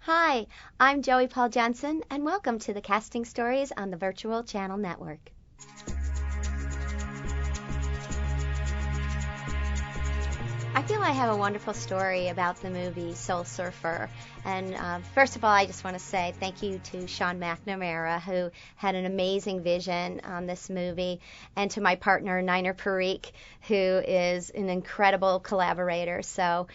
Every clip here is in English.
Hi, I'm Joey Paul Jensen, and welcome to the Casting Stories on the Virtual Channel Network. I feel I have a wonderful story about the movie Soul Surfer. And first of all, I just want to say thank you to Sean McNamara, who had an amazing vision on this movie, and to my partner, Niner Parikh, who is an incredible collaborator. So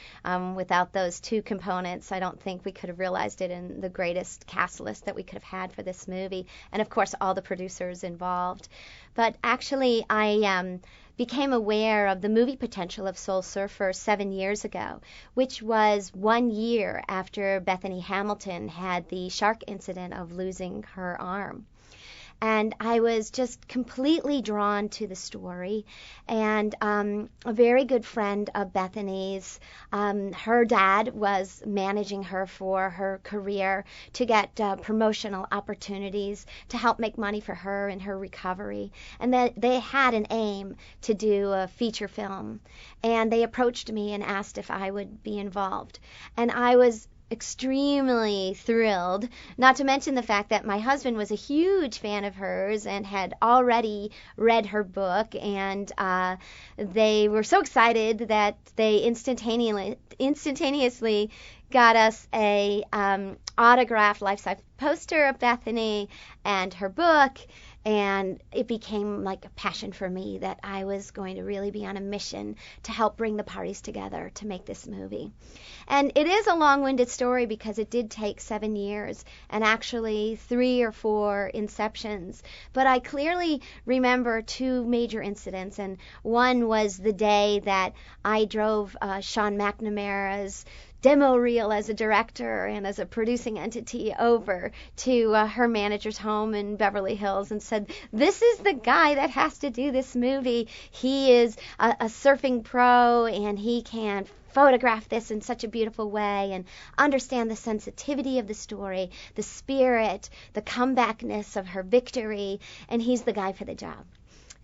without those two components, I don't think we could have realized it in the greatest cast list that we could have had for this movie. And, of course, all the producers involved. But actually, I became aware of the movie potential of Soul Surfer 7 years ago, which was 1 year after Bethany Hamilton had the shark incident of losing her arm. And I was just completely drawn to the story. And a very good friend of Bethany's, her dad was managing her for her career to get promotional opportunities to help make money for her in her recovery. And they had an aim to do a feature film. And they approached me and asked if I would be involved. And I was extremely thrilled, not to mention the fact that my husband was a huge fan of hers and had already read her book, and they were so excited that they instantaneously got us a autographed life-size poster of Bethany and her book. And it became like a passion for me that I was going to really be on a mission to help bring the parties together to make this movie. And it is a long-winded story because it did take 7 years and actually 3 or 4 inceptions. But I clearly remember 2 major incidents, and one was the day that I drove Sean McNamara's demo reel as a director and as a producing entity over to her manager's home in Beverly Hills and said, "This is the guy that has to do this movie. He is a surfing pro and he can photograph this in such a beautiful way and understand the sensitivity of the story, the spirit, the comebackness of her victory, and he's the guy for the job."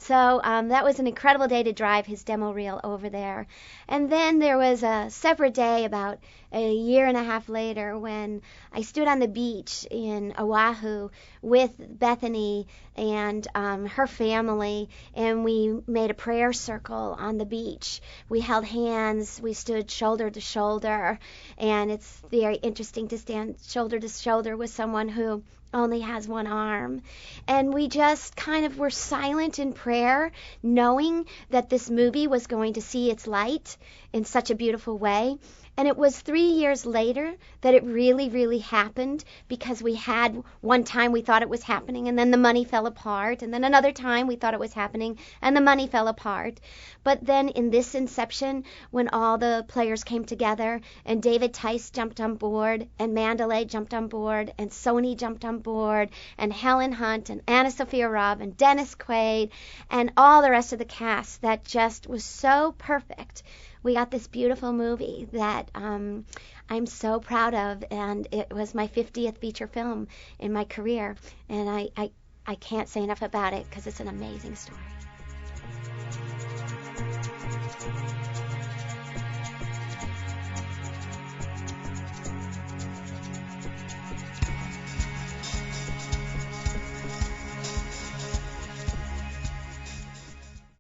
So that was an incredible day to drive his demo reel over there. And then there was a separate day about a year and a half later when I stood on the beach in Oahu with Bethany and her family, and we made a prayer circle on the beach. We held hands, we stood shoulder to shoulder, and it's very interesting to stand shoulder to shoulder with someone who only has one arm. And we just kind of were silent in prayer, knowing that this movie was going to see its light in such a beautiful way. And it was 3 years later that it really, really happened, because we had one time we thought it was happening and then the money fell apart, and then another time we thought it was happening and the money fell apart. But then in this inception, when all the players came together and David Tice jumped on board and Mandalay jumped on board and Sony jumped on board and Helen Hunt and Anna Sophia Robb and Dennis Quaid and all the rest of the cast, that just was so perfect. We got this beautiful movie that I'm so proud of, and it was my 50th feature film in my career, and I can't say enough about it because it's an amazing story.